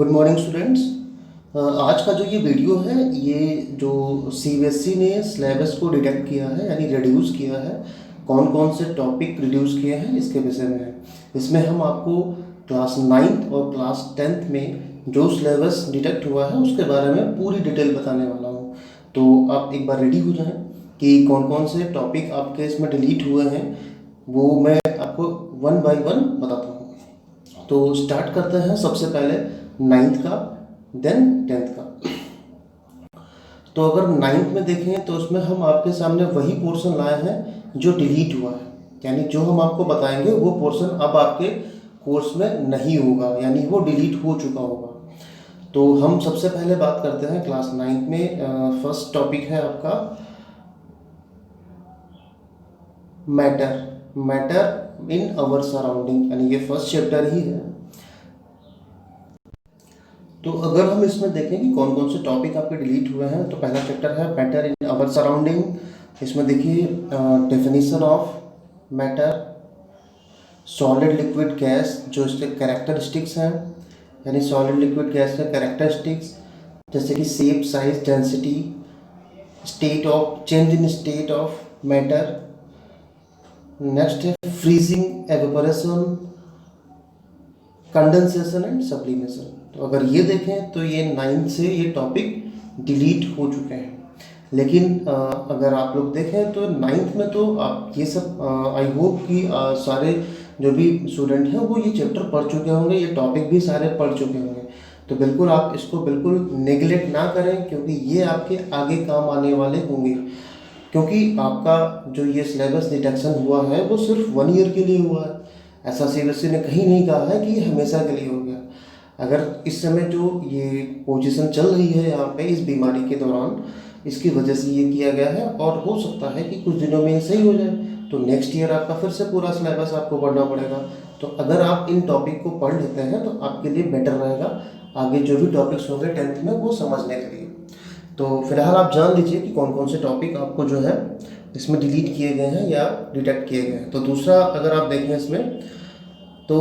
Good morning students. आज का जो ये वीडियो है ये जो सीबीएसई ने सिलेबस को डिटेक्ट किया है यानी रिड्यूस किया है, कौन कौन से टॉपिक रिड्यूस किए हैं इसके विषय में है। इसमें हम आपको क्लास 9th और क्लास 10th में जो सिलेबस डिटेक्ट हुआ है उसके बारे में पूरी डिटेल बताने वाला हूँ। तो आप एक बार रेडी हो जाएं कि कौन कौन से टॉपिक आपके इसमें डिलीट हुए हैं, वो मैं आपको वन बाय वन बताता हूँ। तो स्टार्ट करते हैं सबसे पहले 9th का, देन 10th का। तो अगर 9th में देखें तो उसमें हम आपके सामने वही पोर्शन लाए हैं जो डिलीट हुआ है, यानी जो हम आपको बताएंगे वो पोर्शन अब आपके कोर्स में नहीं होगा, यानी वो डिलीट हो चुका होगा। तो हम सबसे पहले बात करते हैं क्लास 9th में। फर्स्ट टॉपिक है आपका मैटर इन अवर सराउंडिंग, यानी ये फर्स्ट चैप्टर ही है। तो अगर हम इसमें देखें कि कौन कौन से टॉपिक आपके डिलीट हुए हैं, तो पहला चैप्टर है मैटर इन अवर सराउंडिंग। इसमें देखिए definition of matter, solid liquid gas, जो इसके कैरेक्टरिस्टिक्स हैं, यानी सॉलिड लिक्विड गैस के कैरेक्टरिस्टिक्स जैसे कि shape, size, density, state of change in state of matter. Next है freezing, evaporation, condensation and sublimation. तो अगर ये देखें तो ये 9th से ये टॉपिक डिलीट हो चुके हैं। लेकिन अगर आप लोग देखें तो 9th में तो आप ये सब आई होप कि सारे जो भी स्टूडेंट हैं वो ये चैप्टर पढ़ चुके होंगे, ये टॉपिक भी सारे पढ़ चुके होंगे। तो बिल्कुल आप इसको बिल्कुल नेगलेक्ट ना करें, क्योंकि ये आपके आगे काम आने वाले होंगे। क्योंकि आपका जो ये सिलेबस डिटेक्शन हुआ है वो सिर्फ 1 ईयर के लिए हुआ है। ऐसा सीबीएसई ने कहीं नहीं कहा है कि ये हमेशा के लिए हो गया। अगर इस समय जो ये पोजीशन चल रही है यहाँ पे इस बीमारी के दौरान, इसकी वजह से ये किया गया है, और हो सकता है कि कुछ दिनों में ये सही हो जाए, तो नेक्स्ट ईयर आपका फिर से पूरा सिलेबस आपको पढ़ना पड़ेगा। तो अगर आप इन टॉपिक को पढ़ लेते हैं तो आपके लिए बेटर रहेगा आगे जो भी टॉपिक्स होंगे 10th में वो समझने के लिए। तो फिलहाल आप जान लीजिए कि कौन कौन से टॉपिक आपको जो है इसमें डिलीट किए गए हैं या डिटेक्ट किए गए हैं। तो दूसरा अगर आप देखें इसमें, तो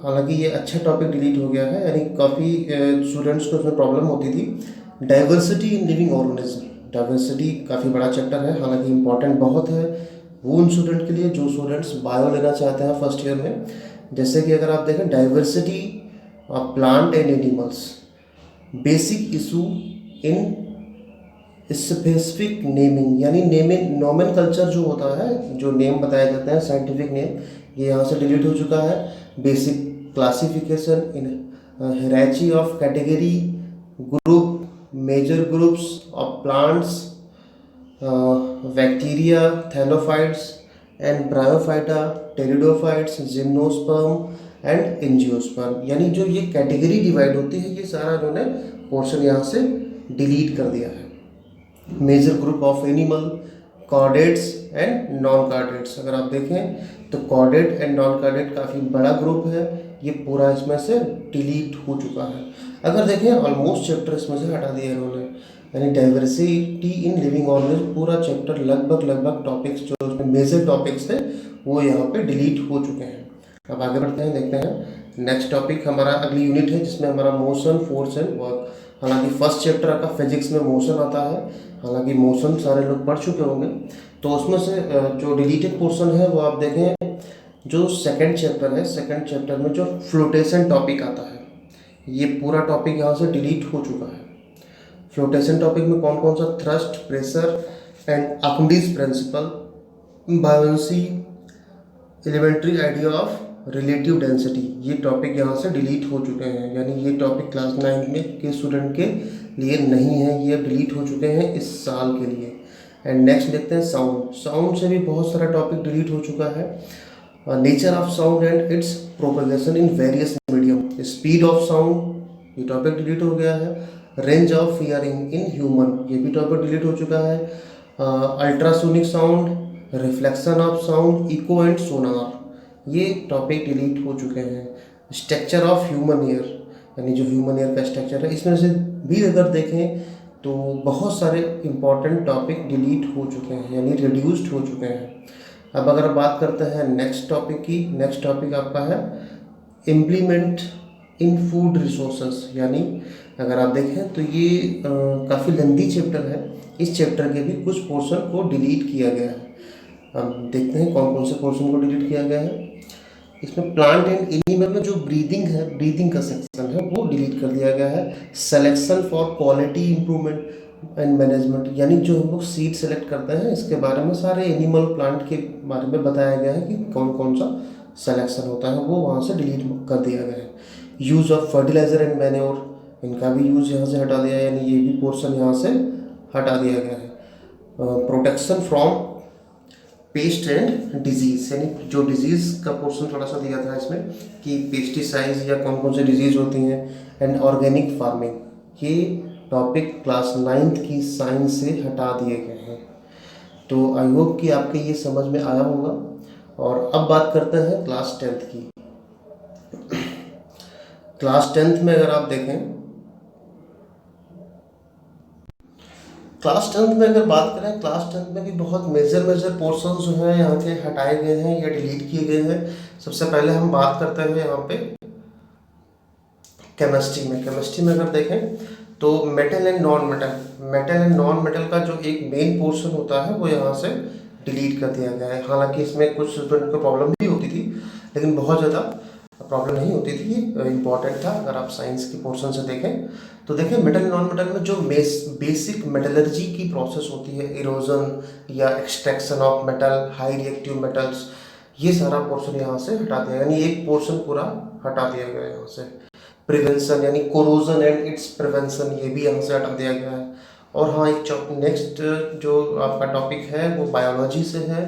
हालांकि ये अच्छा टॉपिक डिलीट हो गया है, यानी काफ़ी स्टूडेंट्स को इसमें प्रॉब्लम होती थी। Diversity in living organism, diversity काफ़ी बड़ा चैप्टर है, हालांकि इम्पॉर्टेंट बहुत है वो उन स्टूडेंट के लिए जो स्टूडेंट्स बायो लेना चाहते हैं फर्स्ट ईयर में। जैसे कि अगर आप देखें diversity of plant and animals, basic issue in specific naming, यानी नेमिंग नोमेनकल्चर जो होता है, जो नेम बताए जाते हैं साइंटिफिक नेम, ये यहाँ से डिलीट हो चुका है। Basic classification in hierarchy of category, group, major groups of plants, bacteria, thallophytes and bryophyta, pteridophytes, gymnosperm and angiosperm, यानी जो ये कैटेगरी डिवाइड होती है ये सारा इन्होंने पोर्शन यहाँ से डिलीट कर दिया है। Major group of animal, chordates and non chordates, अगर आप देखें तो कॉर्डेट एंड नॉन कॉर्डेट काफ़ी बड़ा ग्रुप है, ये पूरा इसमें से डिलीट हो चुका है। अगर देखें ऑलमोस्ट चैप्टर इसमें से हटा दिया इन्होंने, यानी डाइवर्सिटी इन लिविंग ऑर्गेनिज्म पूरा चैप्टर लगभग टॉपिक्स जो उसमें मेजर टॉपिक्स थे वो यहाँ पे डिलीट हो चुके हैं। अब आगे बढ़ते हैं, देखते हैं नेक्स्ट टॉपिक हमारा अगली यूनिट है जिसमें हमारा मोशन, फोर्स एंड वर्क। हालांकि फर्स्ट चैप्टर आपका फिजिक्स में मोशन आता है, हालांकि मोशन सारे लोग पढ़ चुके होंगे। तो उसमें से जो डिलीटेड पोर्शन है वो आप देखें, जो सेकंड चैप्टर है, सेकंड चैप्टर में जो फ्लोटेशन टॉपिक आता है ये पूरा टॉपिक यहाँ से डिलीट हो चुका है। फ्लोटेशन टॉपिक में कौन कौन सा, thrust, pressure and Archimedes principle, buoyancy, elementary idea of relative density, ये टॉपिक यहाँ से डिलीट हो चुके हैं, यानी ये टॉपिक क्लास 9 में के स्टूडेंट के लिए नहीं है, ये डिलीट हो चुके हैं इस साल के लिए। एंड नेक्स्ट देखते हैं साउंड, साउंड से भी बहुत सारा टॉपिक डिलीट हो चुका है। Nature of sound and its propagation in various medium, speed of sound, ये टॉपिक डिलीट हो गया है। Range of hearing in human, ये भी टॉपिक डिलीट हो चुका है। Ultrasonic sound, reflection of sound, echo and sonar, ये टॉपिक डिलीट हो चुके हैं। स्ट्रक्चर ऑफ ह्यूमन ईयर, यानी जो ह्यूमन ईयर का स्ट्रक्चर है, इसमें से भी अगर देखें तो बहुत सारे इंपॉर्टेंट टॉपिक डिलीट हो चुके हैं, यानी रिड्यूस्ड हो चुके हैं। अब अगर बात करते हैं नेक्स्ट टॉपिक की, नेक्स्ट टॉपिक आपका है इम्प्लीमेंट इन फूड रिसोर्सेस, यानी अगर आप देखें तो ये काफ़ी लंबी चैप्टर है। इस चैप्टर के भी कुछ पोर्शन को डिलीट किया गया है। अब देखते हैं कौन कौन से पोर्शन को डिलीट किया गया है। इसमें प्लांट एंड एनिमल में जो ब्रीदिंग है, ब्रीदिंग का सेक्शन है वो डिलीट कर दिया गया है। Selection for quality improvement and management, यानी जो हम लोग सीड सेलेक्ट करते हैं इसके बारे में सारे एनिमल प्लांट के बारे में बताया गया है कि कौन कौन सा सिलेक्शन होता है, वो वहाँ से डिलीट कर दिया गया है। Use of fertilizer and manure, इनका भी यूज़ यहाँ से हटा दिया, यानी ये भी पोर्शन यहाँ से हटा दिया गया है। Protection from paste and disease, यानी जो डिजीज़ का पोर्शन थोड़ा सा दिया था इसमें कि पेस्टिसाइड्स या कौन कौन से डिजीज़ होती हैं, एंड ऑर्गेनिक फार्मिंग, ये टॉपिक क्लास 9th की साइंस से हटा दिए गए हैं। तो आई होप कि आपके ये समझ में आया होगा। और अब बात करते हैं क्लास 10th की। क्लास 10th में अगर आप देखें, क्लास 10th में अगर बात करें, क्लास 10th में भी बहुत मेजर पोर्शंस जो हैं यहाँ के हटाए गए हैं या डिलीट किए गए हैं। सबसे पहले हम बात करते हैं यहाँ पे केमिस्ट्री में अगर देखें तो मेटल एंड नॉन मेटल का जो एक मेन पोर्शन होता है वो यहाँ से डिलीट कर दिया गया है। हालांकि इसमें कुछ स्टूडेंट को प्रॉब्लम भी होती थी, लेकिन बहुत ज़्यादा प्रॉब्लम नहीं होती थी, ये इम्पॉर्टेंट था। अगर आप साइंस के पोर्शन से देखें तो देखें मेटल नॉन मेटल में जो बेसिक मेटलर्जी की प्रोसेस होती है, इरोजन या extraction of metal, high reactive metals, ये सारा पोर्शन यहाँ से हटा दिया, यानी एक पोर्शन पूरा हटा दिया गया है यहाँ से। प्रिवेंशन यानी कोरोजन एंड इट्स प्रिवेंशन, ये भी यहाँ से हटा दिया गया है। और हाँ, एक नेक्स्ट जो आपका टॉपिक है वो बायोलॉजी से है,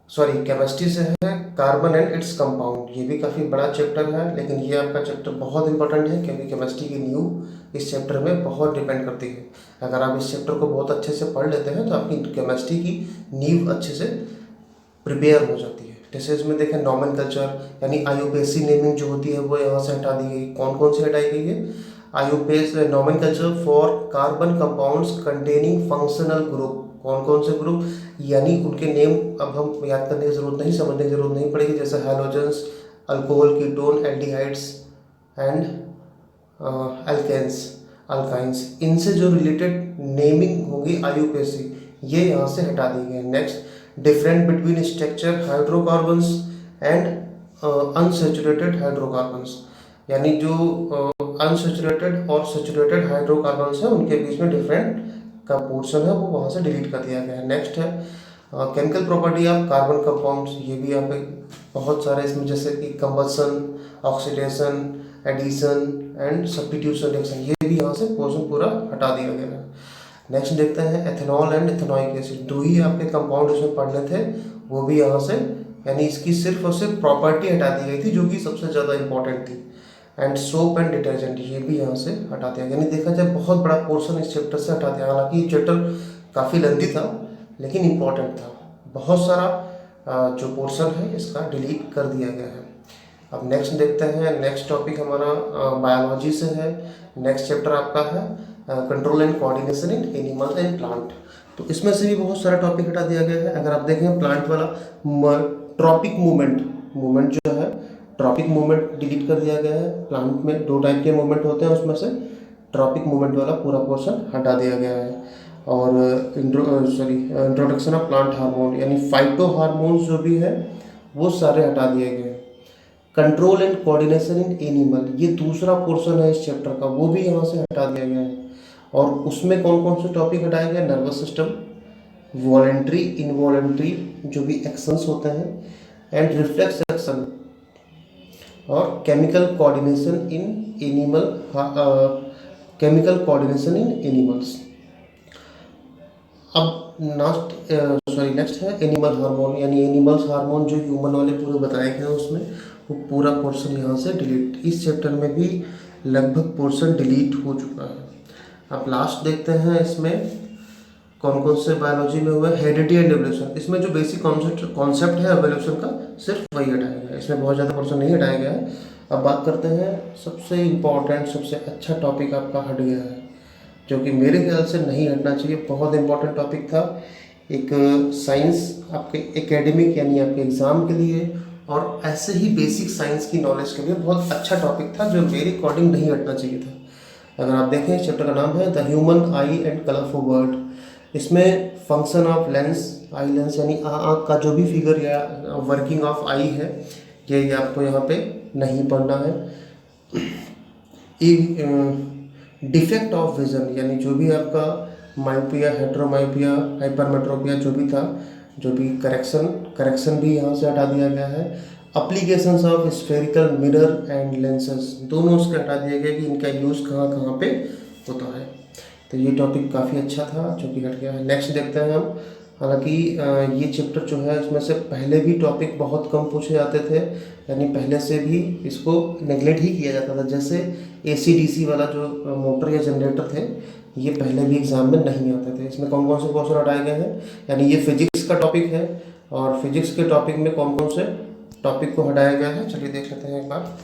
सॉरी केमिस्ट्री से है, कार्बन एंड इट्स कंपाउंड। ये भी काफ़ी बड़ा चैप्टर है, लेकिन ये आपका चैप्टर बहुत इंपॉर्टेंट है क्योंकि केमिस्ट्री की नींव इस चैप्टर में बहुत डिपेंड करती है। अगर आप इस चैप्टर को बहुत अच्छे से पढ़ लेते हैं तो आपकी केमिस्ट्री की नींव अच्छे से प्रिपेयर हो जाती है। जैसे इसमें देखें नॉमेनक्लेचर, यानी आयुपेसी नेमिंग जो होती है वो यहाँ से हटा दी गई। कौन कौन से हटाई गई है? IUPAC nomenclature for carbon compounds containing functional group. कौन कौन से ग्रुप, यानी उनके नेम अब हम याद करने की जरूरत नहीं, समझने की जरूरत नहीं पड़ेगी। जैसे halogens, alcohol, ketone, aldehydes and alkynes, इनसे जो रिलेटेड नेमिंग होगी आयुपेसी, ये यहाँ से हटा दी गई। Next, different between structure hydrocarbons and unsaturated hydrocarbons, यानी जो अनसैचुरेटेड और सैचुरेटेड हाइड्रोकार्बन्स हैं उनके बीच में डिफरेंट का पोर्शन है वो वहाँ से डिलीट कर दिया गया है। नेक्स्ट है chemical property of carbon compounds, ये भी यहाँ पे बहुत सारे इसमें जैसे कि combustion, oxidation, addition and substitution reaction, ये भी यहाँ से पोर्शन पूरा हटा दिया गया है। नेक्स्ट देखते हैं एथेनॉल एंड एथेनॉइक एसिड, दो ही आपके कंपाउंड इसमें पढ़ने थे, वो भी यहाँ से, यानी इसकी सिर्फ और सिर्फ प्रॉपर्टी हटा दी गई थी जो कि सबसे ज़्यादा इंपॉर्टेंट थी। एंड सोप एंड डिटर्जेंट, ये भी यहाँ से हटा दिया, यानी देखा जाए बहुत बड़ा पोर्शन इस चैप्टर से हटा दिया। हालांकि ये चैप्टर काफ़ी लेंथी था लेकिन इम्पॉर्टेंट था, बहुत सारा जो पोर्शन है इसका डिलीट कर दिया गया है। अब नेक्स्ट देखते हैं, नेक्स्ट टॉपिक हमारा बायोलॉजी से है। नेक्स्ट चैप्टर आपका है control and coordination in animals and plant. तो इसमें से भी बहुत सारा टॉपिक हटा दिया गया है। अगर आप देखें प्लांट वाला ट्रॉपिक मूवमेंट जो है, ट्रॉपिक मूवमेंट डिलीट कर दिया गया है। प्लांट में दो टाइप के मूवमेंट होते हैं, उसमें से ट्रॉपिक मूवमेंट वाला पूरा पोर्शन हटा दिया गया है। और इंट्रोडक्शन ऑफ प्लांट हार्मोन, यानी फाइटो हार्मोन्स जो भी है वो सारे हटा दिए गए। Control and coordination in animal, ये दूसरा पोर्शन है इस चैप्टर का, वो भी यहाँ से हटा दिया गया है। और उसमें कौन कौन से टॉपिक हटाए गए? नर्वस सिस्टम, वॉलेंट्री इनवॉलेंट्री जो भी एक्शंस होते हैं, एंड रिफ्लेक्स एक्शन, और केमिकल कोऑर्डिनेशन इन एनिमल्स। अब नेक्स्ट है एनिमल हार्मोन, यानी एनिमल्स हार्मोन जो ह्यूमन वाले पूरे बताए गए हैं उसमें वो पूरा पोर्शन यहाँ से डिलीट। इस चैप्टर में भी लगभग पोर्शन डिलीट हो चुका है। अब लास्ट देखते हैं इसमें कौन कौन से बायोलॉजी में हुआ है। हेरिडिटी एंड एवोल्यूशन, इसमें जो बेसिक कॉन्सेप्ट है एवोल्यूशन का सिर्फ वही हटाया गया है, इसमें बहुत ज़्यादा पोर्शन नहीं हटाया गया है। अब बात करते हैं सबसे इम्पॉर्टेंट, सबसे अच्छा टॉपिक आपका हट गया है जो कि मेरे ख्याल से नहीं हटना चाहिए, बहुत इंपॉर्टेंट टॉपिक था। एक साइंस आपके एकेडमिक यानी आपके एग्ज़ाम के लिए और ऐसे ही बेसिक साइंस की नॉलेज के लिए बहुत अच्छा टॉपिक था जो मेरे अकॉर्डिंग नहीं हटना चाहिए था। अगर आप देखें इस चैप्टर का नाम है the human eye and colourful world. इसमें function of lens, eye lens यानी आँख का जो भी फिगर या वर्किंग ऑफ आई है ये आपको यहाँ पे नहीं पढ़ना है। डिफेक्ट ऑफ विजन यानी जो भी आपका माइपिया, हेट्रोमाइपिया, हाइपरमेट्रोपिया जो भी था, जो भी करेक्शन भी यहाँ से हटा दिया गया है। Applications of spherical mirror and lenses दोनों उसके हटा दिए गए कि इनका यूज़ कहाँ कहाँ पे होता है। तो ये टॉपिक काफ़ी अच्छा था जो कि हट गया है। नेक्स्ट देखते हैं हम। हालांकि ये चैप्टर जो है इसमें से पहले भी टॉपिक बहुत कम पूछे जाते थे, यानी पहले से भी इसको नेगलेक्ट ही किया जाता था। जैसे AC/DC वाला जो मोटर या जनरेटर थे ये पहले भी एग्जाम में नहीं आते थे। इसमें कौन कौन से क्वेश्चन हटाए गए हैं, यानी ये फिजिक्स का टॉपिक है और फिजिक्स के टॉपिक में कौन कौन से टॉपिक को हटाया गया है चलिए देख लेते हैं एक बार।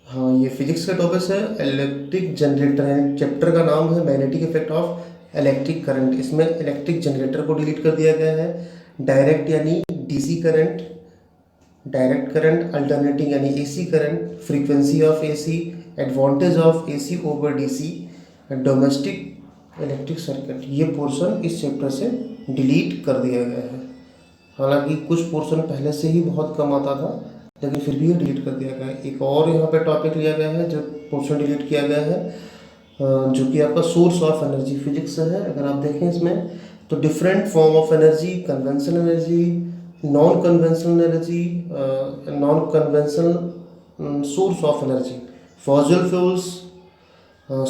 हाँ, ये फिजिक्स का टॉपिक है इलेक्ट्रिक जनरेटर है। चैप्टर का नाम है magnetic effect of electric current. इसमें इलेक्ट्रिक जनरेटर को डिलीट कर दिया गया है। डायरेक्ट यानी DC current, direct current, alternating यानी AC current, frequency of AC, advantage of AC over DC, domestic electric circuit, ये पोर्शन इस चैप्टर से डिलीट कर दिया गया है। हालांकि कुछ पोर्शन पहले से ही बहुत कम आता था लेकिन फिर भी ये डिलीट कर दिया गया है। एक और यहाँ पे टॉपिक लिया गया है जो पोर्शन डिलीट किया गया है जो कि आपका सोर्स ऑफ एनर्जी फिजिक्स है। अगर आप देखें इसमें तो different form of energy, conventional energy, non conventional energy, non conventional source of energy, fossil fuels,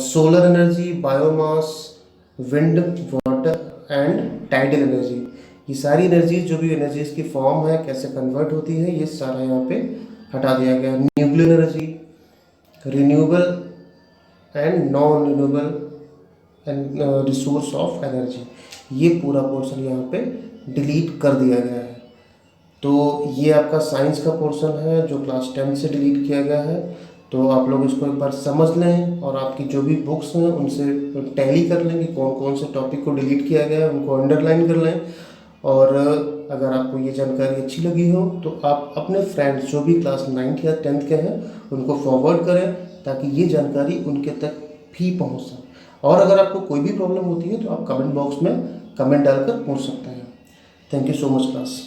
solar energy, biomass, wind, water and tidal energy. ये सारी एनर्जीज जो भी एनर्जीज की फॉर्म है कैसे कन्वर्ट होती है ये सारा यहाँ पे हटा दिया गया। Nuclear energy, renewable and non renewable and resource of energy, ये पूरा पोर्शन यहाँ पे डिलीट कर दिया गया है। तो ये आपका साइंस का पोर्शन है जो क्लास 10 से डिलीट किया गया है। तो आप लोग इसको एक बार समझ लें और आपकी जो भी बुक्स हैं उनसे टैली कर लें कि कौन कौन से टॉपिक को डिलीट किया गया है, उनको अंडरलाइन कर लें। और अगर आपको ये जानकारी अच्छी लगी हो तो आप अपने फ्रेंड्स जो भी क्लास 9th या 10th के हैं उनको फॉरवर्ड करें ताकि ये जानकारी उनके तक भी पहुंच सके। और अगर आपको कोई भी प्रॉब्लम होती है तो आप कमेंट बॉक्स में कमेंट डालकर पूछ सकते हैं। Thank you so much class.